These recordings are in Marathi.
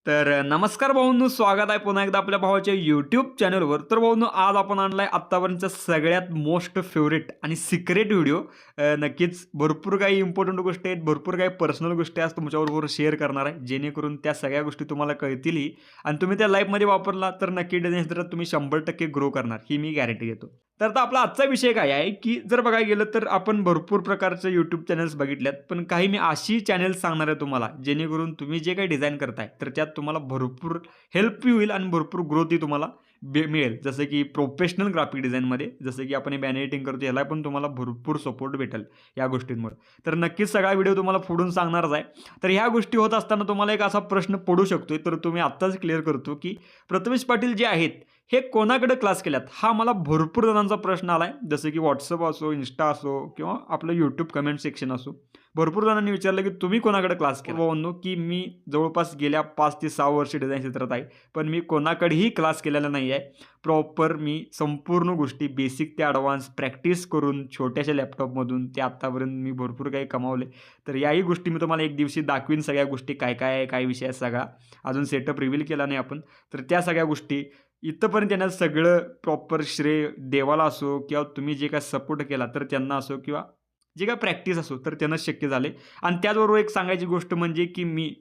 नमस्कार भाऊंनो, स्वागत आहे पुन्हा एकदा आपल्या भावाच्या यूट्यूब चॅनलवर. तर भाऊंनो, आज आपण आणलाय आत्तापर्यंतचा सगळ्यात मोस्ट फेवरेट आणि सिक्रेट व्हिडिओ. नक्कीच भरपूर काही इम्पॉर्टंट गोष्टी आहेत, भरपूर काही पर्सनल गोष्टी आज तुमच्याबरोबर शेअर करणार आहे, जेणेकरून त्या सगळ्या गोष्टी तुम्हाला कळतीलही आणि तुम्ही त्या लाईफमध्ये वापरला तर नक्की डिझाईन क्षेत्रात तुम्ही 100% ग्रो करणार, ही मी गॅरंटी देतो. तर आता आपला आजचा विषय काय आहे, की जर बघायला गेलं तर आपण भरपूर प्रकारचे यूट्यूब चॅनल्स बघितल्यात, पण काही मी अशी चॅनल्स सांगणार आहे तुम्हाला, जेणेकरून तुम्ही जे काही डिझाईन करताय तर त्यात तुम्हाला भरपूर हेल्प होईल आणि भरपूर ग्रोथही तुम्हाला मिळेल. जसं की प्रोफेशनल ग्राफिक डिझाईनमध्ये, जसं की आपण हे बॅनर एडिटिंग करतो, याला पण तुम्हाला भरपूर सपोर्ट भेटेल या गोष्टींमुळे. तर नक्कीच सगळा व्हिडिओ तुम्हाला पुढून सांगणारच आहे. तर ह्या गोष्टी होत असताना तुम्हाला एक असा प्रश्न पडू शकतोय, तर तुम्ही आत्ताच क्लिअर करतो, की प्रथमेश पाटील जे आहेत हे कोणाकडे क्लास केल्यात, हा मला भरपूर जणांचा प्रश्न आलाय. जसं की व्हॉट्सअप असो, इन्स्टा असो किंवा आपलं यूट्यूब कमेंट सेक्शन असो, भरपूर जणांनी विचारलं की तुम्ही कोणाकडे क्लास केला. भावांनो, की मी जवळपास गेल्या 5 ते 6 वर्ष डिझाईन क्षेत्रात आहे, पण मी कोणाकडेही क्लास केलेला नाही आहे. प्रॉपर मी संपूर्ण गोष्टी बेसिक ते ॲडव्हान्स प्रॅक्टिस करून छोट्याशा लॅपटॉपमधून ते आत्तापर्यंत मी भरपूर काही कमावले. तर याही गोष्टी मी तुम्हाला एक दिवशी दाखवीन, सगळ्या गोष्टी काय काय आहे, काय विषय आहे सगळा. अजून सेटअप रिव्हील केला नाही आपण, तर त्या सगळ्या गोष्टी इथंपर्यंत येण्याचं सगळं प्रॉपर श्रेय देवाला असो किंवा तुम्ही जे काय सपोर्ट केला तर त्यांना असो किंवा जे काय प्रॅक्टिस असो तर त्यांनाच शक्य झाले. आणि त्याचबरोबर एक सांगायची गोष्ट म्हणजे की मी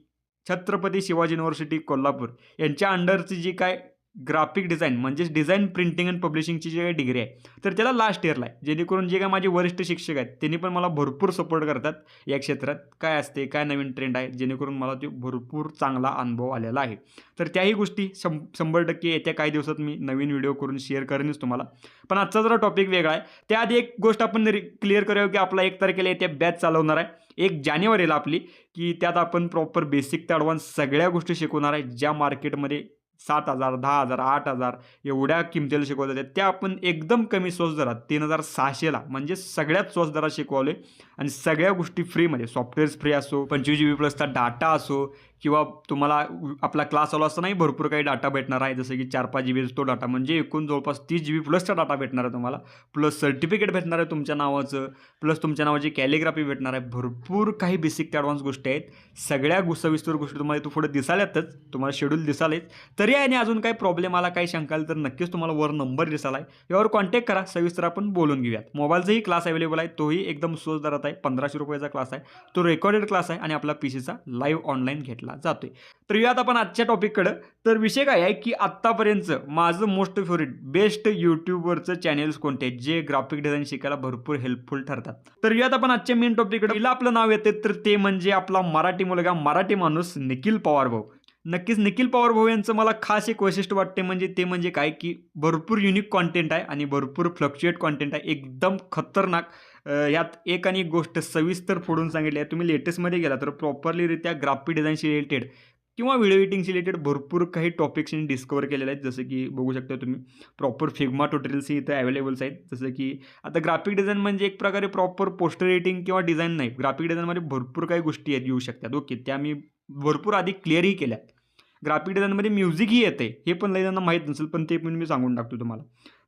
छत्रपती शिवाजी युनिव्हर्सिटी कोल्हापूर यांच्या अंडरची जी काय ग्राफिक डिझाईन म्हणजेच डिझाईन प्रिंटिंग अँड पब्लिशिंगची जी काही डिग्री आहे तर त्याला लास्ट इयरला आहे. जेणेकरून जे काय माझे वरिष्ठ शिक्षक आहेत त्यांनी पण मला भरपूर सपोर्ट करतात या क्षेत्रात काय असते, काय नवीन ट्रेंड आहे, जेणेकरून मला तो भरपूर चांगला अनुभव आलेला आहे. तर त्याही गोष्टी 100% येत्या काही दिवसात मी नवीन व्हिडिओ करून शेअर करेनच तुम्हाला. पण आजचा जरा टॉपिक वेगळा आहे. त्याआधी एक गोष्ट आपण क्लिअर करूया, की आपला 1 तारखेला येत्या बॅच चालवणार आहे 1 जानेवारीला आपली, की त्यात आपण प्रॉपर बेसिक ते ॲडव्हान्स सगळ्या गोष्टी शिकवणार आहे. ज्या मार्केटमध्ये 7,000, 10,000, 8,000 एवढ्या किमतीला शिकवतात आहेत, त्या आपण एकदम कमी स्वस्त दरात 3,600ला म्हणजे सगळ्यात स्वस्त दरात शिकवले. आणि सगळ्या गोष्टी फ्रीमध्ये, सॉफ्टवेअर्स फ्री असो, 25 GB प्लसचा डाटा असो किंवा तुम्हाला आपला क्लास चालू असतानाही भरपूर काही डाटा भेटणार आहे. जसं की 4-5 GB तो डाटा म्हणजे एकूण जवळपास 30 GB प्लसचा डाटा भेटणार आहे तुम्हाला. प्लस सर्टिफिकेट भेटणार आहे तुमच्या नावाचं, प्लस तुमच्या नावाची कॅलिग्राफी भेटणार आहे. भरपूर काही बेसिक ते ॲडव्हान्स गोष्टी आहेत. सगळ्या सविस्तर गोष्टी तुम्हाला इथं पुढे दिसाल्यातच, तुम्हाला शेड्यूल दिसालेच. तरी आणि अजून काही प्रॉब्लेम आला, काही शंका आली तर नक्कीच तुम्हाला वर नंबर दिसाला आहे, यावर कॉन्टॅक्ट करा, सविस्तर आपण बोलून घेऊयात. मोबाईलचाही क्लास अवेलेबल आहे, तोही एकदम स्वस्त दरात आहे. 1,500 रुपयाचा क्लास आहे, तो रेकॉर्डेड क्लास आहे आणि आपला PCचा लाईव्ह ऑनलाईन घेतला जातोय. तर यात आपण आजच्या टॉपिककडं. तर विषय काय आहे, की आत्तापर्यंतचं माझं मोस्ट फेवरेट बेस्ट यूट्यूबवरचं चॅनेल्स कोणते आहेत जे ग्राफिक डिझाईन शिकायला भरपूर हेल्पफुल ठरतात. तर यात आपण आजच्या मेन टॉपिककडे पहिलं आपलं नाव येते, तर ते म्हणजे आपला मराठी मुलगा, मराठी माणूस निखिल पवार भाऊ. नक्कीच निखिल पवार भाऊ यांचं मला खास एक वैशिष्ट्य वाटते, म्हणजे ते म्हणजे काय, की भरपूर युनिक कॉन्टेंट आहे आणि भरपूर फ्लक्च्युएट कॉन्टेंट आहे, एकदम खतरनाक. यात एक आणि एक गोष्ट सविस्तर फोडून सांगितली आहे. तुम्ही लेटेस्टमध्ये गेला तर प्रॉपरलीरित्या ग्राफिक डिझाईनशी रिलेटेड किंवा व्हिडिओ एडिटिंगशी रिलेटेड भरपूर काही टॉपिक्सनी डिस्कवर केलेले आहेत. जसं की बघू शकता तुम्ही प्रॉपर फिग्मा ट्युटोरियल्स इथं अवेलेबल्स आहेत. जसं की आता ग्राफिक डिझाईन म्हणजे एक प्रकारे प्रॉपर पोस्टर एडिटिंग किंवा डिझाईन नाही, ग्राफिक डिझाईनमध्ये भरपूर काही गोष्टी आहेत येऊ शकतात. ओके, त्या मी भरपूर आधी क्लिअरही केल्यात. ग्राफिक डिझाईनमध्ये म्युझिकही येते, हे पण लई जणांना माहीत नसेल, पण ते पण मी सांगून टाकतो तुम्हाला.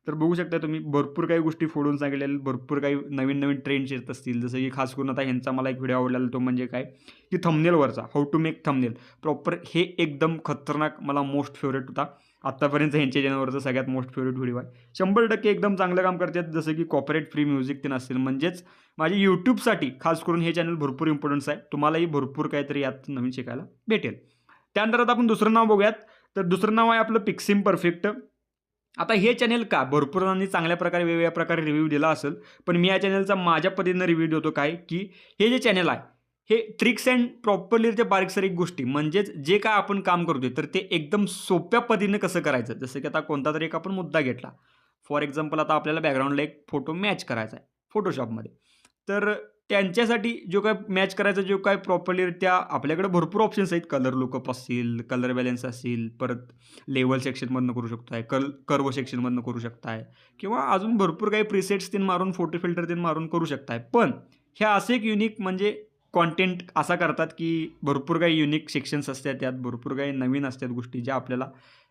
तर बघू शकता तुम्ही भरपूर काही गोष्टी फोडून सांगितलेल्या, भरपूर काही नवीन नवीन ट्रेंड्स येत असतील. जसं की खास करून आता ह्यांचा मला एक व्हिडिओ आवडलेला, तो म्हणजे काय, की थंबनेलवरचा how to make thumbnail proper, हे एकदम खतरनाक मला मोस्ट फेवरेट होता. आत्तापर्यंत ह्यांच्या चॅनलवरचा सगळ्यात मोस्ट फेवरेट व्हिडिओ आहे. 100% एकदम चांगलं काम करतात. जसं की कॉपरेट फ्री म्युझिक ते नसेल, म्हणजेच माझ्या यूट्यूबसाठी खास करून हे चॅनल भरपूर इम्पॉर्टन्स आहे. तुम्हालाही भरपूर काहीतरी यात नवीन शिकायला भेटेल. त्यानंतर आता आपण दुसरं नाव बघूयात. तर दुसरं नाव आहे आपलं पिक्सिम परफेक्ट. आता हे चॅनल का भरपूर जणांनी चांगल्या प्रकारे वेगवेगळ्या प्रकारे रिव्ह्यू दिला असेल, पण मी या चॅनलचा माझ्या पद्धतीनं रिव्ह्यू देतो काय, की हे जे चॅनल आहे हे ट्रिक्स अँड प्रॉपरली बारीक गोष्टी, म्हणजेच जे काय आपण काम करतोय तर ते एकदम सोप्या पद्धतीनं कसं करायचं. जसं की आता कोणता तरी एक आपण मुद्दा घेतला, फॉर एक्झाम्पल आता आपल्याला बॅकग्राऊंडला एक फोटो मॅच करायचा आहे फोटोशॉपमध्ये, तर त्यांच्यासाठी जो काय मॅच करायचा, जो काय प्रॉपरलीरित्या आपल्याकडे भरपूर ऑप्शन्स आहेत. कलर लुकअप असतील, कलर बॅलन्स असतील, परत लेवल सेक्शनमधनं करू शकताय, कर्व सेक्शनमधनं करू शकताय किंवा अजून भरपूर काही प्रिसेट्स तीन मारून, फोटो फिल्टर तीन मारून करू शकताय. पण ह्या असं एक युनिक म्हणजे कॉन्टेंट असा करतात की भरपूर काही युनिक सेक्शन्स असतात, त्यात भरपूर काही नवीन असतात गोष्टी ज्या आपल्याला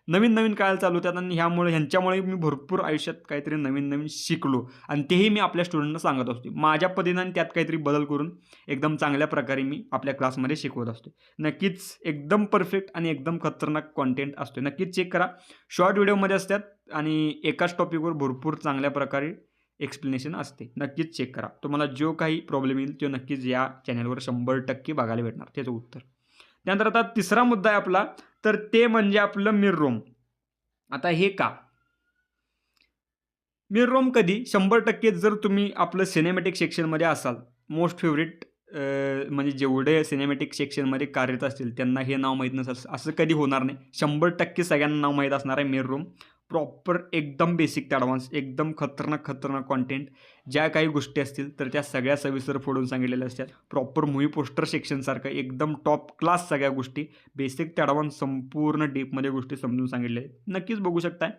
नवीन नवीन कळायला चालू होतात आणि ह्यांच्यामुळे मी भरपूर आयुष्यात काहीतरी नवीन नवीन शिकलो आणि तेही मी आपल्या स्टुडंटना सांगत असतो. माझ्या पद्धतीने त्यात काहीतरी बदल करून एकदम चांगल्या प्रकारे मी आपल्या क्लासमध्ये शिकवत असतो. नक्कीच एकदम परफेक्ट आणि एकदम खतरनाक कॉन्टेंट असतो. नक्कीच चेक करा. शॉर्ट व्हिडिओमध्ये असतात आणि एकाच टॉपिकवर भरपूर चांगल्या प्रकारे एक्सप्लेनेशन असते. नक्कीच चेक करा. तुम्हाला जो काही प्रॉब्लेम येईल तो नक्कीच या चॅनलवर 100% बघायला भेटणार त्याचं उत्तर. त्यानंतर आता तिसरा मुद्दा आहे आपला, तर ते म्हणजे आपलं मिरर रूम. आता हे का? मिरर रूम कधी 100% जर तुम्ही आपलं सिनेमॅटिक सेक्शनमध्ये असाल, मोस्ट फेवरेट म्हणजे जेवढे सिनेमॅटिक सेक्शनमध्ये कार्यरत असतील त्यांना हे नाव माहीत नसेल असं कधी होणार नाही. 100% सगळ्यांना नाव माहीत असणार आहे मिरर रूम. प्रॉपर एकदम बेसिक ते ॲडव्हान्स एकदम खतरनाक खतरनाक कॉन्टेंट ज्या काही गोष्टी असतील तर त्या सगळ्या सविस्तर फोडून सांगितलेल्या असतात. प्रॉपर मूव्ही पोस्टर सेक्शनसारखं एकदम टॉप क्लास सगळ्या गोष्टी बेसिक ते ॲडव्हान्स संपूर्ण डीपमध्ये गोष्टी समजून सांगितलेल्या आहेत. नक्कीच बघू शकताय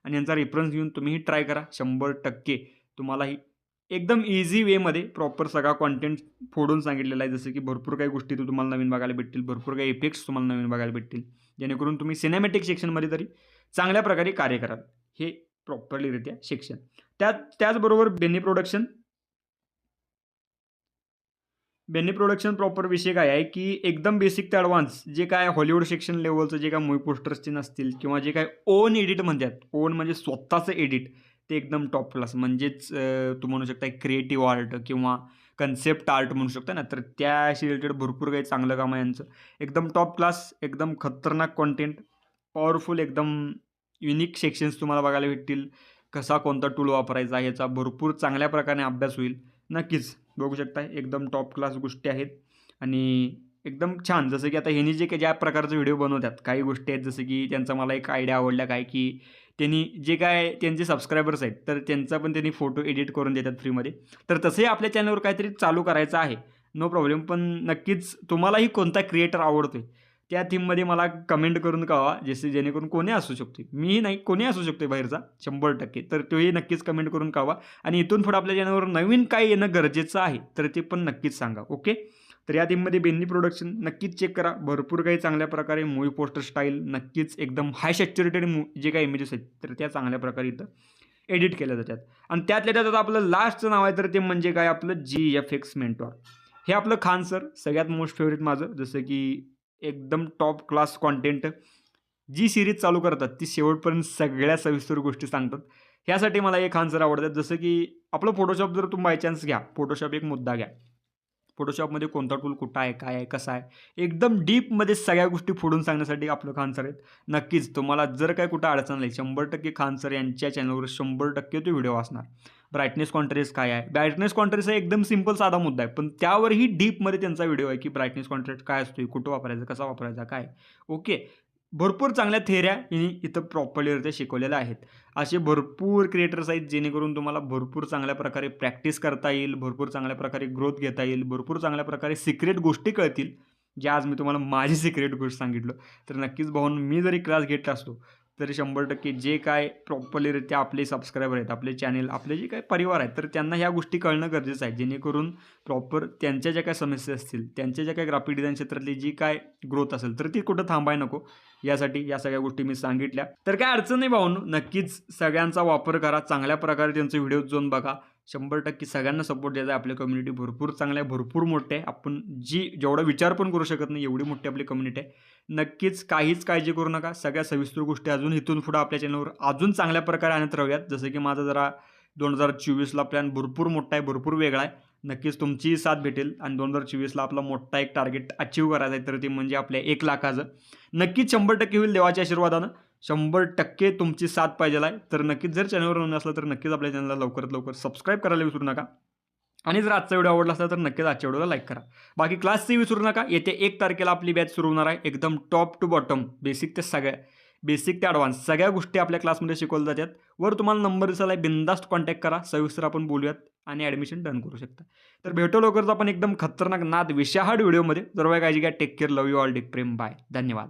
आणि यांचा रेफरन्स घेऊन तुम्हीही ट्राय करा. 100% तुम्हालाही एकदम इझी वेमध्ये प्रॉपर सगळा कॉन्टेंट फोडून सांगितलेला आहे. जसं की भरपूर काही गोष्टी तुम्हाला नवीन बघायला भेटतील, भरपूर काही इफेक्ट्स तुम्हाला नवीन बघायला भेटतील, जेणेकरून तुम्ही सिनेमॅटिक सेक्शनमध्ये तरी चांगल्या प्रकारे कार्य कराल. हे प्रॉपरलीरित्या सेक्शन. त्याचबरोबर बेनी प्रोडक्शन प्रॉपर विषय काय आहे की एकदम बेसिक ते ॲडव्हान्स जे काय हॉलिवूड सेक्शन लेवलचं जे काय मूव्ही पोस्टर्सचे नसतील किंवा जे काय ओन एडिट म्हणतात, ओन म्हणजे स्वतःचं एडिट, ते एकदम टॉप क्लास म्हणजेच तू म्हणू शकता क्रिएटिव्ह आर्ट किंवा कन्सेप्ट आर्ट म्हणू शकता ना, तर त्याशी रिलेटेड भरपूर काही चांगलं काम आहे यांचं. एकदम टॉप क्लास एकदम खतरनाक कॉन्टेंट, पॉवरफुल एकदम युनिक सेक्शन्स तुम्हाला बघायला भेटतील. कसा कोणता टूल वापरायचा ह्याचा भरपूर चांगल्या प्रकारे अभ्यास होईल. नक्कीच बघू शकता एकदम टॉप क्लास गोष्टी आहेत आणि एकदम छान. जसं की आता ह्यांनी जे ज्या प्रकारचे व्हिडिओ बनवतात काही गोष्टी आहेत, जसं की त्यांचा मला एक आयडिया आवडला काय की त्यांनी जे काय त्यांचे सबस्क्रायबर्स आहेत तर त्यांचा पण त्यांनी फोटो एडिट करून देतात फ्रीमध्ये. तर तसंही आपल्या चॅनलवर काहीतरी चालू करायचं आहे, नो प्रॉब्लेम. पण नक्कीच तुम्हालाही कोणता क्रिएटर आवडतोय त्या थीममध्ये मला कमेंट करून कळवा, जेणेकरून कोणी असू शकते, मीही नाही कोणी असू शकते बाहेरचा 100%. तर तोही नक्कीच कमेंट करून कळवा आणि इथून पुढे आपल्या चॅनलवर नवीन काय येणं गरजेचं आहे तर ते पण नक्कीच सांगा. ओके. तर या थीममध्ये बेनी प्रोडक्शन नक्कीच चेक करा. भरपूर काही चांगल्या प्रकारे मूव्ही पोस्टर स्टाईल नक्कीच एकदम हाय सॅच्युरेटेड जे काही इमेजेस आहेत तर त्या चांगल्या प्रकारे इथं एडिट केल्या जातात. आणि त्यातल्या त्यात आता आपलं लास्टचं नाव आहे तर ते म्हणजे काय आपलं GFX मेंटॉर. हे आपलं खान सर सगळ्यात मोस्ट फेवरेट माझं. जसं की एकदम टॉप क्लास कॉन्टेंट जी सिरीज चालू करतात ती शेवटपर्यंत सगळ्या सविस्तर गोष्टी सांगतात. ह्यासाठी मला हे खान सर आवडतात. जसं की आपलं फोटोशॉप जर तुम्ही बाय चान्स घ्या, फोटोशॉप एक मुद्दा घ्या. फोटोशॉपमध्ये कोणता टूल कुठं आहे, काय आहे, कसा आहे, एकदम डीपमध्ये सगळ्या गोष्टी फोडून सांगण्यासाठी आपलं खान सर आहेत. नक्कीच तुम्हाला जर काय कुठं अडचण नाही 100% खान सर यांच्या चॅनलवर 100% तो व्हिडिओ असणार. ब्राईटनेस कॉन्ट्रास्ट काय आहे, ब्राईटनेस कॉन्ट्रास्ट हा एकदम सिंपल साधा मुद्दा आहे, पण त्यावरही डीपमध्ये त्यांचा व्हिडिओ आहे की ब्राईटनेस कॉन्ट्रास्ट काय असतो, कुठं वापरायचा, कसा वापरायचा, काय. ओके. भरपूर चांगल्या थेऱ्या यांनी इथं प्रॉपरलीरित्या शिकवलेल्या आहेत. असे भरपूर क्रिएटर्स आहेत जेणेकरून तुम्हाला भरपूर चांगल्या प्रकारे प्रॅक्टिस करता येईल, भरपूर चांगल्या प्रकारे ग्रोथ घेता येईल, भरपूर चांगल्या प्रकारे सिक्रेट गोष्टी कळतील, ज्या आज मी तुम्हाला माझी सिक्रेट गोष्ट सांगितलं. तर नक्कीच भाऊन मी जरी क्लास घेतला असतो तरी 100% जे काय प्रॉपरलीरित्या आपले सबस्क्रायबर आहेत, आपले चॅनेल, आपले जे काही परिवार आहेत तर त्यांना ह्या गोष्टी कळणं गरजेचं आहे, जेणेकरून प्रॉपर त्यांच्या ज्या काही समस्या असतील, त्यांच्या ज्या काही ग्राफिक डिझाईन क्षेत्रातली जी काय ग्रोथ असेल तर ती कुठं थांबाय नको. यासाठी या सगळ्या गोष्टी मी सांगितल्या. तर काय अडचण नाही भाऊंनो, नक्कीच सगळ्यांचा वापर करा, चांगल्या प्रकारे त्यांचे व्हिडिओ जाऊन बघा. 100% सगळ्यांना सपोर्ट द्यायचा. आपली कम्युनिटी भरपूर चांगली आहे, भरपूर मोठी आहे. आपण जेवढा विचार पण करू शकत नाही एवढी मोठी आपली कम्युनिटी आहे. नक्कीच काहीच काळजी करू नका. सगळ्या सविस्तर गोष्टी अजून इथून पुढे आपल्या चॅनलवर अजून चांगल्या प्रकारे आणत राहूयात. जसं की माझा जरा 2024ला प्लॅन भरपूर मोठा आहे, भरपूर वेगळा आहे. नक्कीच तुमचीही साथ भेटेल आणि 2024ला आपला मोठा एक टार्गेट अचीव करायचा आहे, तर ते म्हणजे आपल्या 1 लाखाचं. नक्कीच 100% होईल देवाच्या आशीर्वादानं. 100% तुमची साथ पाहिजे आहे. तर नक्कीच जर चॅनलवर नवीन असलं तर नक्कीच आपल्या चॅनलला लवकरात लवकर सबस्क्राईब करायला विसरू नका. आणि जर आजचा व्हिडिओ आवडला असला तर नक्कीच आजच्या व्हिडिओला लाईक करा. बाकी क्लासचंही विसरू नका. येत्या 1 तारखेला आपली बॅच सुरू होणार आहे. एकदम टॉप टू बॉटम बेसिक ते ॲडव्हान्स सगळ्या गोष्टी आपल्या क्लासमध्ये शिकवल्या जातात. वर तुम्हाला नंबर दिसला आहे, बिनधास्त कॉन्टॅक्ट करा. सविस्तर आपण बोलूयात आणि ॲडमिशन डन करू शकता. तर भेटू लवकरच आपण एकदम खतरनाक नाद विषाहाड व्हिडिओमध्ये. सर्व काळजी घ्या. Take care. Love you all. डिक प्रेम. बाय. धन्यवाद.